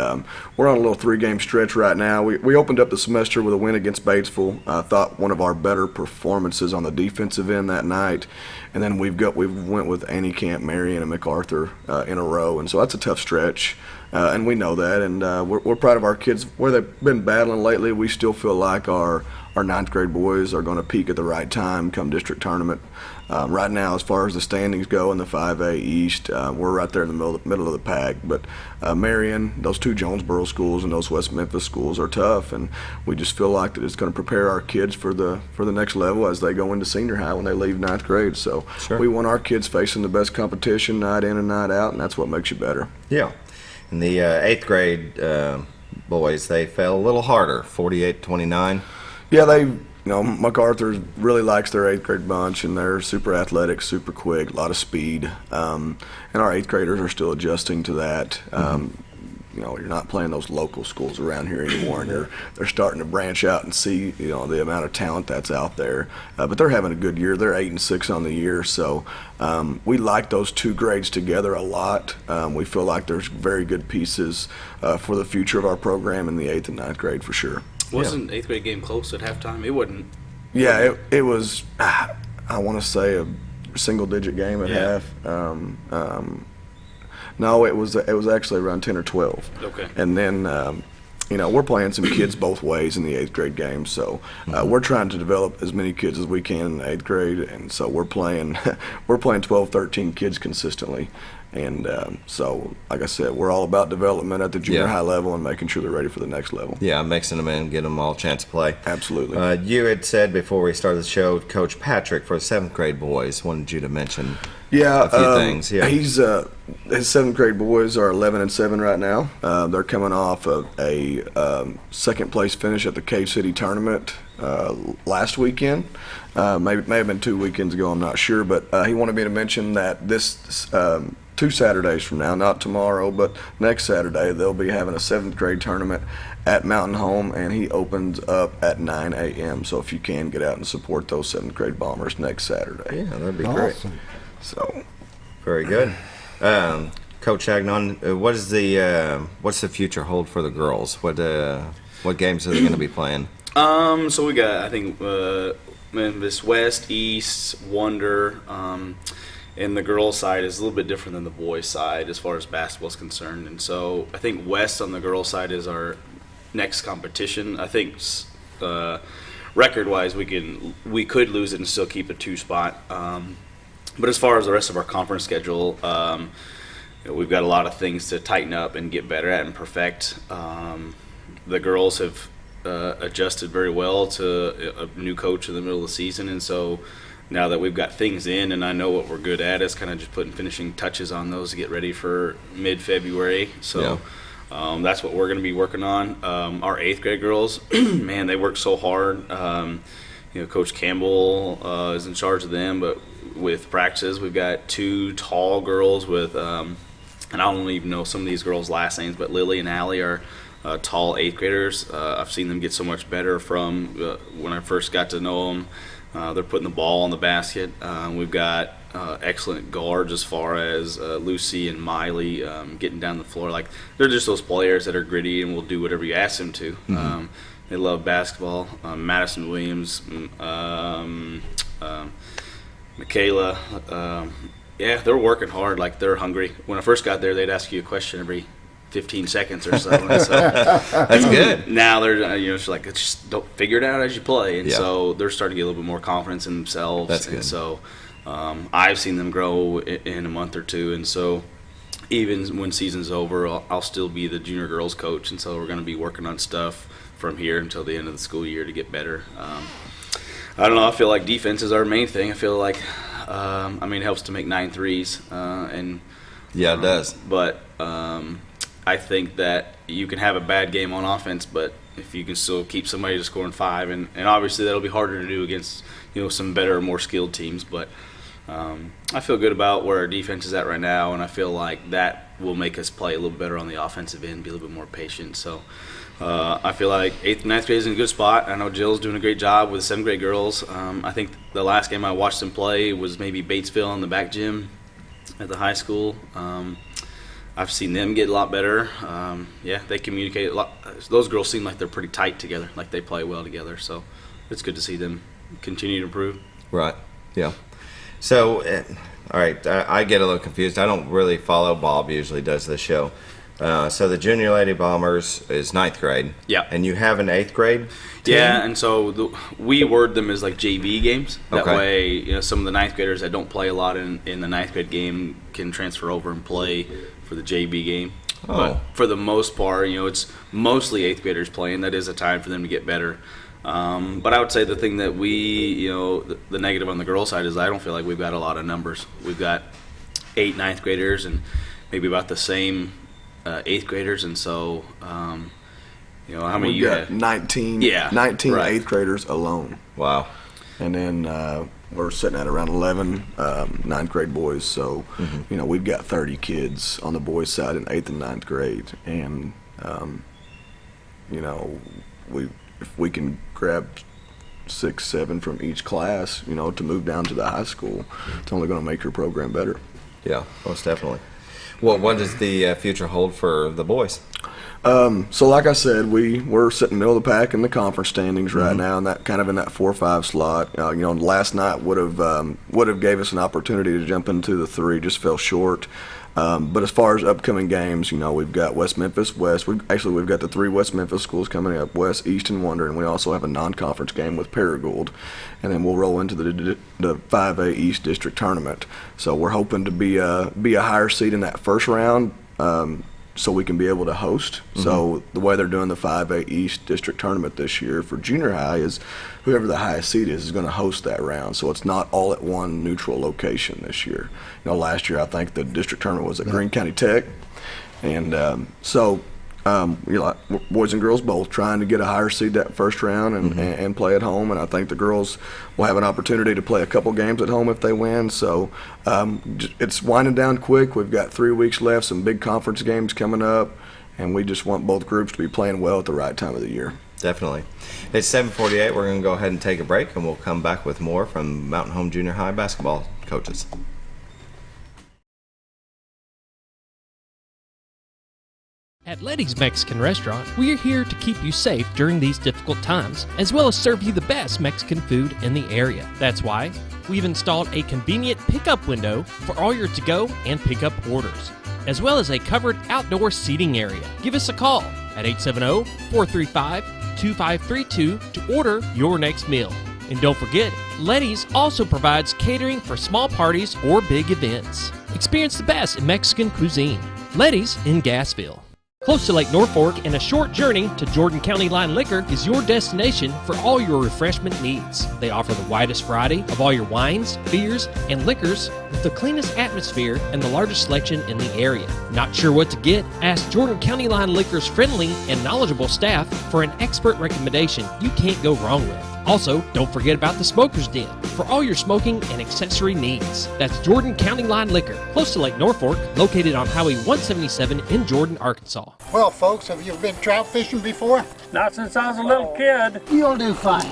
we're on a little 3-game stretch right now. We opened up the semester with a win against Batesville. I thought one of our better performances on the defensive end that night. And then we've went with Annie Camp, Marion, and MacArthur in a row, and so that's a tough stretch. And we know that, and we're proud of our kids. Where they've been battling lately, we still feel like our 9th grade boys are going to peak at the right time come district tournament. Right now, as far as the standings go in the 5A East, we're right there in the middle of the pack. But Marion, those 2 Jonesboro schools and those West Memphis schools are tough, and we just feel like that it's going to prepare our kids for the next level as they go into senior high when they leave 9th grade. So we want our kids facing the best competition night in and night out, and that's what makes you better. Yeah. And the 8th grade boys, they fell a little harder, 48-29. Yeah, MacArthur really likes their 8th grade bunch, and they're super athletic, super quick, a lot of speed. And our 8th graders are still adjusting to that. You're not playing those local schools around here anymore, and they're starting to branch out and see the amount of talent that's out there. But they're having a good year. They're 8-6 on the year, so we like those 2 grades together a lot. We feel like there's very good pieces for the future of our program in the 8th and 9th grade for sure. Wasn't 8th grade game close at halftime? It wasn't. Yeah, it was. I want to say a single-digit game at half. No, it was actually around 10 or 12. Okay. And then, we're playing some kids both ways in the 8th grade game, so we're trying to develop as many kids as we can in the 8th grade, and so we're playing 12, 13 kids consistently. And so, like I said, we're all about development at the junior high level and making sure they're ready for the next level. Yeah, mixing them in, getting them all a chance to play. Absolutely. You had said before we started the show, Coach Patrick for the 7th grade boys wanted you to mention a few things. Yeah, his 7th grade boys are 11-7 right now. They're coming off of a 2nd place finish at the Cave City tournament last weekend. May have been 2 weekends ago, I'm not sure, but he wanted me to mention that this 2 Saturdays from now, not tomorrow, but next Saturday, they'll be having a 7th grade tournament at Mountain Home, and he opens up at 9 a.m. So if you can, get out and support those 7th grade Bombers next Saturday. Yeah, that'd be great. So, very good. Coach Chagnon, what's the future hold for the girls? What games are they going to be playing? So we got, I think, Memphis West, East, Wonder. And the girls' side is a little bit different than the boys' side as far as basketball is concerned. And so I think West on the girls' side is our next competition. I think record-wise we could lose it and still keep a 2 spot. But as far as the rest of our conference schedule, we've got a lot of things to tighten up and get better at and perfect. The girls have adjusted very well to a new coach in the middle of the season, and so now that we've got things in and I know what we're good at, it's kind of just putting finishing touches on those to get ready for mid-February. So that's what we're going to be working on. Our 8th grade girls, man, they work so hard. Coach Campbell is in charge of them, but with practices, we've got 2 tall girls with, and I don't even know some of these girls' last names, but Lily and Allie are tall 8th graders. I've seen them get so much better from when I first got to know them. They're putting the ball in the basket. We've got excellent guards as far as Lucy and Miley getting down the floor. Like, they're just those players that are gritty and will do whatever you ask them to. Mm-hmm. They love basketball. Madison Williams, Michaela, they're working hard. Like, they're hungry. When I first got there, they'd ask you a question every 15 seconds or so. And so that's good. Now they're it's like, just don't figure it out as you play, and so they're starting to get a little bit more confidence in themselves. That's good. And so I've seen them grow in a month or two, and so even when season's over, I'll still be the junior girls coach, and so we're going to be working on stuff from here until the end of the school year to get better. I don't know. I feel like defense is our main thing. I feel like it helps to make 9 threes, and it does. But I think that you can have a bad game on offense, but if you can still keep somebody to scoring 5, and obviously that'll be harder to do against some better, more skilled teams. But I feel good about where our defense is at right now, and I feel like that will make us play a little better on the offensive end, be a little bit more patient. So I feel like 8th and 9th grade is in a good spot. I know Jill's doing a great job with the 7th grade girls. I think the last game I watched them play was maybe Batesville in the back gym at the high school. I've seen them get a lot better. They communicate a lot. Those girls seem like they're pretty tight together, like they play well together. So it's good to see them continue to improve. Right. Yeah. So, all right, I get a little confused. I don't really follow. Bob usually does this show. So the Junior Lady Bombers is 9th grade. Yeah. And you have an 8th grade team? Yeah, and so we word them as like JV games. That way, some of the 9th graders that don't play a lot in the 9th grade game can transfer over and play for the JV game. Oh. But for the most part, it's mostly 8th graders playing. That is a time for them to get better. But I would say the thing that we, the negative on the girls' side is I don't feel like we've got a lot of numbers. We've got 8 9th graders and maybe about the same 8th graders, and so how many you have? 19. 19 right. 8th graders alone. Wow. And then we're sitting at around 11 9th grade boys. So we've got 30 kids on the boys' side in 8th and 9th grade, and if we can grab 6, 7 from each class, to move down to the high school, it's only going to make your program better. Yeah, most definitely. Well, what does the future hold for the boys? So like I said, we're sitting middle of the pack in the conference standings right now, and that kind of in that 4 or 5 slot. Last night would have gave us an opportunity to jump into the 3, just fell short. But as far as upcoming games, we've got West Memphis West. We've got the 3 West Memphis schools coming up: West, East, and Wonder, and we also have a non-conference game with Paragould, and then we'll roll into the 5A East District Tournament. So we're hoping to be a higher seed in that first round, so we can be able to host. So the way they're doing the 5A East District Tournament this year for junior high is whoever the highest seed is going to host that round. So it's not all at one neutral location this year. Last year I think the district tournament was at Greene County Tech, and boys and girls both trying to get a higher seed that first round and play at home. And I think the girls will have an opportunity to play a couple games at home if they win. So it's winding down quick. We've got 3 weeks left, some big conference games coming up, and we just want both groups to be playing well at the right time of the year. Definitely. It's 7:48. We're going to go ahead and take a break, and we'll come back with more from Mountain Home Junior High basketball coaches. At Letty's Mexican Restaurant, we're here to keep you safe during these difficult times, as well as serve you the best Mexican food in the area. That's why we've installed a convenient pickup window for all your to-go and pickup orders, as well as a covered outdoor seating area. Give us a call at 870-435-2532 to order your next meal. And don't forget, Letty's also provides catering for small parties or big events. Experience the best in Mexican cuisine. Letty's in Gassville. Close to Lake Norfolk and a short journey to Jordan County Line Liquor is your destination for all your refreshment needs. They offer the widest variety of all your wines, beers, and liquors with the cleanest atmosphere and the largest selection in the area. Not sure what to get? Ask Jordan County Line Liquor's friendly and knowledgeable staff for an expert recommendation you can't go wrong with. Also, don't forget about the Smoker's Den for all your smoking and accessory needs. That's Jordan County Line Liquor, close to Lake Norfolk, located on Highway 177 in Jordan, Arkansas. Well, folks, have you been trout fishing before? Not since I was a little kid. You'll do fine.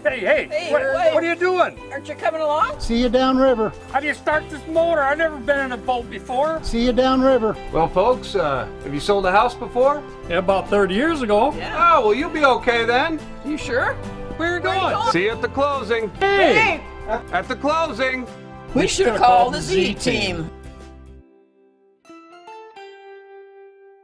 Hey, what are you doing? Aren't you coming along? See you downriver. How do you start this motor? I've never been in a boat before. See you downriver. Well, folks, have you sold a house before? Yeah, about 30 years ago. Yeah. Oh, well, you'll be okay then. You sure? Where are you going? See you at the closing. Hey! At the closing. We should have called the Z-Team.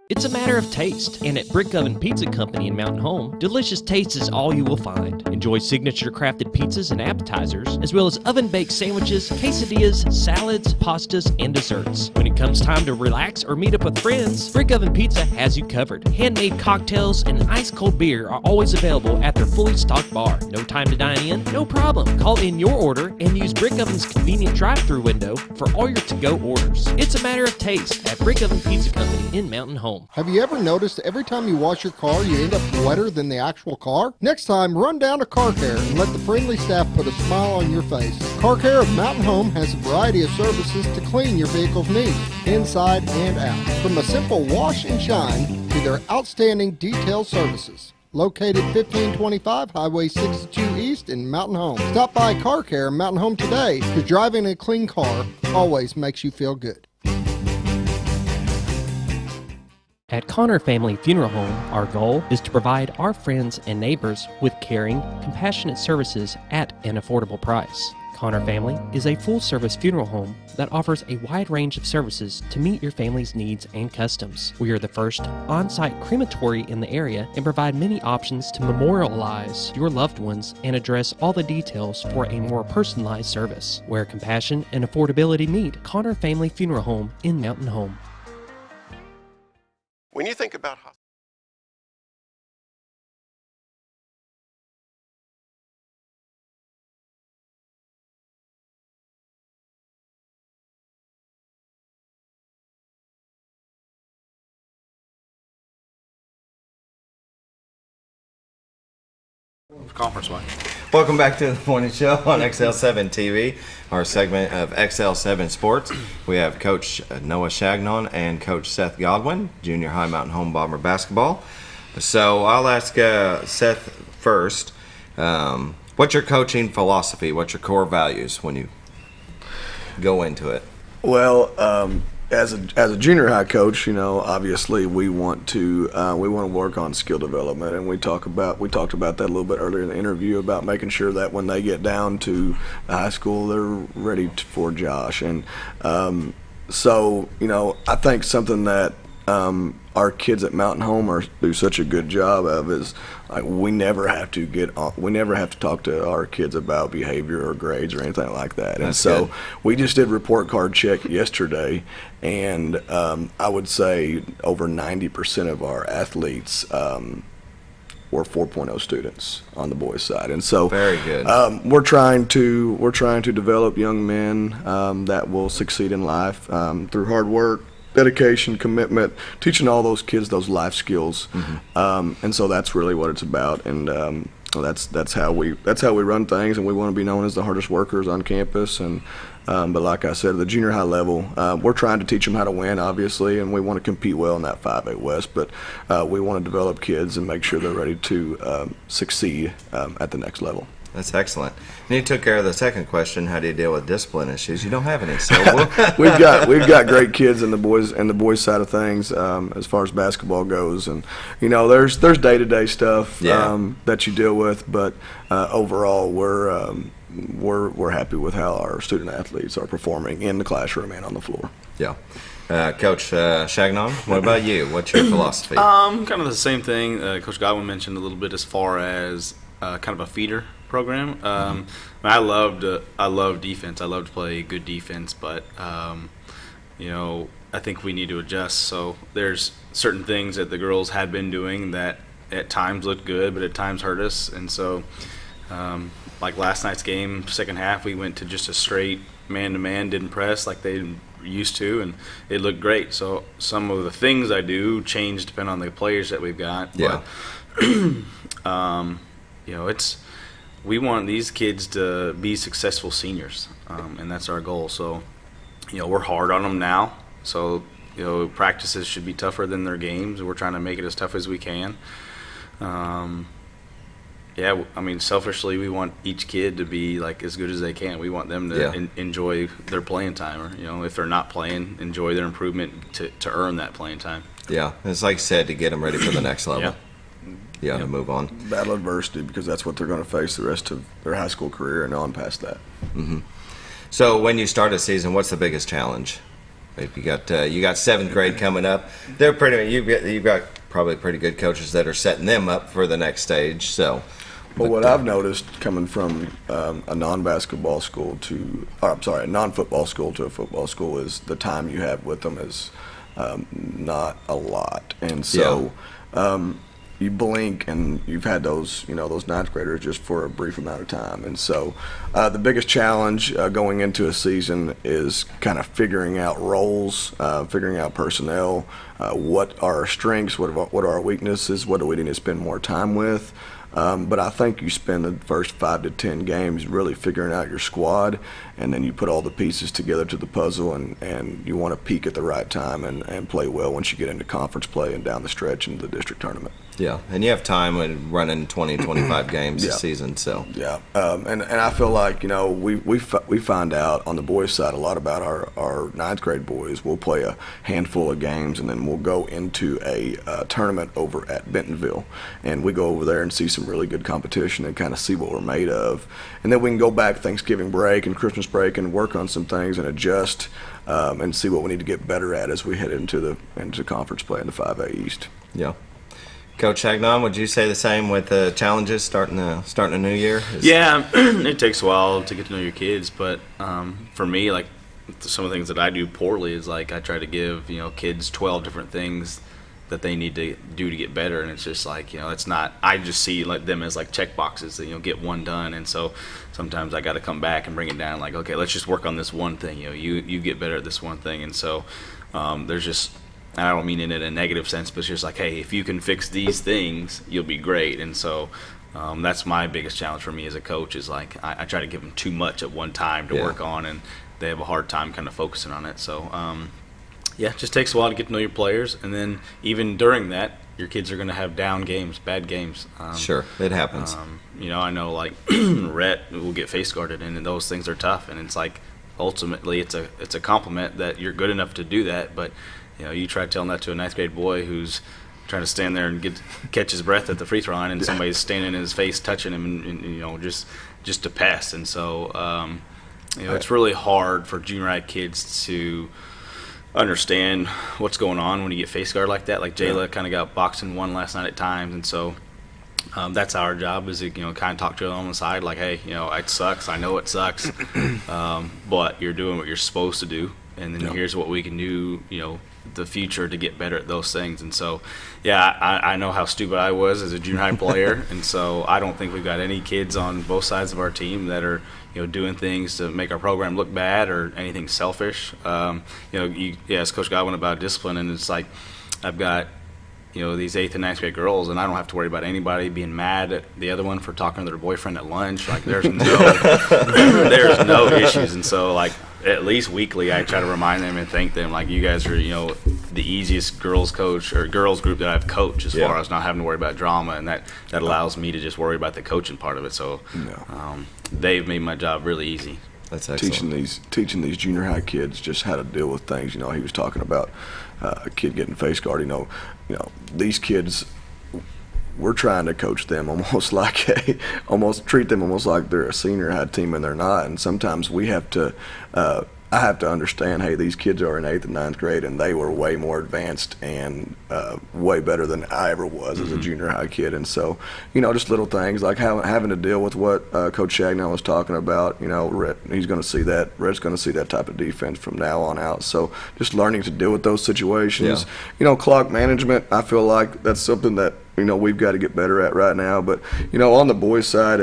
It's a matter of taste, and at Brick Oven Pizza Company in Mountain Home, delicious taste is all you will find. Enjoy signature crafted pizzas and appetizers, as well as oven-baked sandwiches, quesadillas, salads, pastas, and desserts. When it comes time to relax or meet up with friends, Brick Oven Pizza has you covered. Handmade cocktails and ice-cold beer are always available at their fully stocked bar. No time to dine in? No problem. Call in your order and use Brick Oven's convenient drive-thru window for all your to-go orders. It's a matter of taste at Brick Oven Pizza Company in Mountain Home. Have you ever noticed every time you wash your car, you end up wetter than the actual car? Next time, run down to Car Care and let the friendly staff put a smile on your face. Car Care of Mountain Home has a variety of services to clean your vehicle's needs, inside and out. From a simple wash and shine to their outstanding detail services. Located 1525 Highway 62 East in Mountain Home. Stop by Car Care in Mountain Home today, because driving a clean car always makes you feel good. At Connor Family Funeral Home, our goal is to provide our friends and neighbors with caring, compassionate services at an affordable price. Connor Family is a full-service funeral home that offers a wide range of services to meet your family's needs and customs. We are the first on-site crematory in the area and provide many options to memorialize your loved ones and address all the details for a more personalized service. Where compassion and affordability meet, Connor Family Funeral Home in Mountain Home. When you think about Conference one. Welcome back to the morning show on XL7-TV, our segment of XL7 Sports. We have Coach Noah Chagnon and Coach Seth Godwin, Junior High Mountain Home Bomber basketball. So I'll ask Seth first. What's your coaching philosophy? What's your core values when you go into it? Well, as a junior high coach, you know, obviously we want to work on skill development, and we talked about that a little bit earlier in the interview about making sure that when they get down to high school, they're ready for Josh. And so, you know, I think something that our kids at Mountain Home do such a good job of is, like, we never have to talk to our kids about behavior or grades or anything like that. And so we just did report card check yesterday, and I would say over 90% of our athletes were 4.0 students on the boys' side. And so very good. We're trying to develop young men that will succeed in life through hard work, dedication, commitment, teaching all those kids those life skills. And so that's really what it's about. And that's how we run things, and we want to be known as the hardest workers on campus. And but like I said, at the junior high level, we're trying to teach them how to win, obviously, and we want to compete well in that 5A West. But we want to develop kids and make sure they're ready to succeed at the next level. That's excellent. And you took care of the second question: how do you deal with discipline issues? You don't have any, so we've got great kids in the boys side of things as far as basketball goes, and you know there's day-to-day stuff that you deal with, but overall we're happy with how our student athletes are performing in the classroom and on the floor. Yeah. Coach Chagnon, what about you? What's your philosophy? Kind of the same thing Coach Godwin mentioned a little bit as far as kind of a feeder program. I love defense. I love to play good defense, but you know, I think we need to adjust. So there's certain things that the girls had been doing that at times looked good, but at times hurt us. And so, like last night's game, second half, we went to just a straight man-to-man, didn't press like they used to, and it looked great. So some of the things I do change depending on the players that we've got. Yeah. But, we want these kids to be successful seniors, and that's our goal. So, we're hard on them now. So, practices should be tougher than their games. We're trying to make it as tough as we can. Selfishly, we want each kid to be like as good as they can. We want them to enjoy their playing time, or if they're not playing, enjoy their improvement to earn that playing time. Yeah, it's like you said, to get them ready for the next level. To move on. Battle adversity, because that's what they're going to face the rest of their high school career and on past that. Mm-hmm. So when you start a season, what's the biggest challenge? If you got seventh grade coming up, they're you've got probably pretty good coaches that are setting them up for the next stage. So, what I've noticed coming from a non-basketball school a non-football school to a football school is the time you have with them is not a lot, and so. You blink and you've had those ninth graders just for a brief amount of time. And so the biggest challenge going into a season is kind of figuring out roles, figuring out personnel, what are our strengths, what are our weaknesses, what do we need to spend more time with. But I think you spend the first 5 to 10 games really figuring out your squad, and then you put all the pieces together to the puzzle, and you want to peak at the right time and play well once you get into conference play and down the stretch into the district tournament. Yeah, and you have time when running 20, 25 games a season. So and I feel like we find out on the boys' side a lot about our ninth grade boys. We'll play a handful of games, and then we'll go into a tournament over at Bentonville, and we go over there and see some really good competition and kind of see what we're made of, and then we can go back Thanksgiving break and Christmas break and work on some things and adjust and see what we need to get better at as we head into conference play in the 5A East. Yeah. Coach Chagnon, would you say the same with the challenges starting a new year? Yeah, it takes a while to get to know your kids, but for me, like some of the things that I do poorly is like I try to give kids 12 different things that they need to do to get better, and it's just like it's not. I just see like them as like check boxes that get one done, and so sometimes I got to come back and bring it down. Like, okay, let's just work on this one thing. You get better at this one thing, and so there's just. And I don't mean it in a negative sense, but it's just like, hey, if you can fix these things, you'll be great. And so that's my biggest challenge for me as a coach is like I try to give them too much at one time to work on, and they have a hard time kind of focusing on it. So, it just takes a while to get to know your players. And then even during that, your kids are going to have down games, bad games. Sure, it happens. I know like Rhett will get face guarded, and those things are tough. And it's like ultimately it's a compliment that you're good enough to do that, but you try telling that to a ninth grade boy who's trying to stand there and catch his breath at the free throw line, and somebody's standing in his face, touching him, and just to pass. And so, it's really hard for junior high kids to understand what's going on when you get face guard like that. Like Jayla kind of got boxed in one last night at times, and so that's our job is to kind of talk to them on the side, like, hey, it sucks. I know it sucks, but you're doing what you're supposed to do, and then here's what we can do. The future to get better at those things. And so I know how stupid I was as a junior high player, and so I don't think we've got any kids on both sides of our team that are doing things to make our program look bad or anything selfish. You asked Coach Godwin about discipline, and it's like I've got these 8th and 9th grade girls, and I don't have to worry about anybody being mad at the other one for talking to their boyfriend at lunch. Like there's no issues. And so like at least weekly I try to remind them and thank them, like, you guys are the easiest girls coach or girls group that I've coached as far as not having to worry about drama, and that allows me to just worry about the coaching part of it. So they've made my job really easy. That's excellent. Teaching these junior high kids just how to deal with things. He was talking about a kid getting face guard. These kids, we're trying to coach them almost treat them almost like they're a senior high team, and they're not. And sometimes we have to I have to understand, hey, these kids are in 8th and 9th grade, and they were way more advanced and way better than I ever was as a junior high kid. And so, just little things like having to deal with what Coach Chagnon was talking about. He's going to see that. Red's going to see that type of defense from now on out. So just learning to deal with those situations. Yeah. Clock management, I feel like that's something that we've got to get better at right now. But on the boys' side,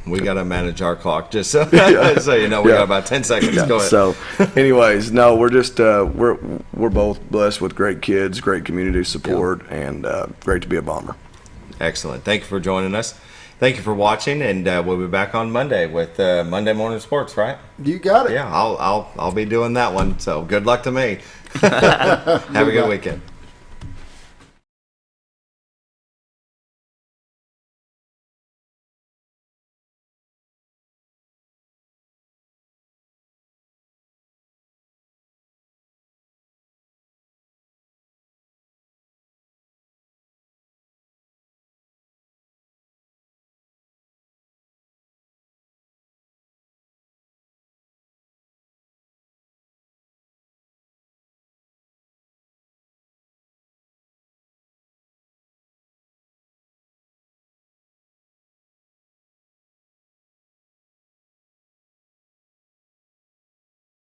we got to manage our clock just so, we got about 10 seconds. Go ahead. So, anyways, no, we're just we're both blessed with great kids, great community support, and great to be a Bomber. Excellent. Thank you for joining us. Thank you for watching, and we'll be back on Monday with Monday Morning Sports. Right? You got it. Yeah, I'll be doing that one. So good luck to me. Have a good weekend.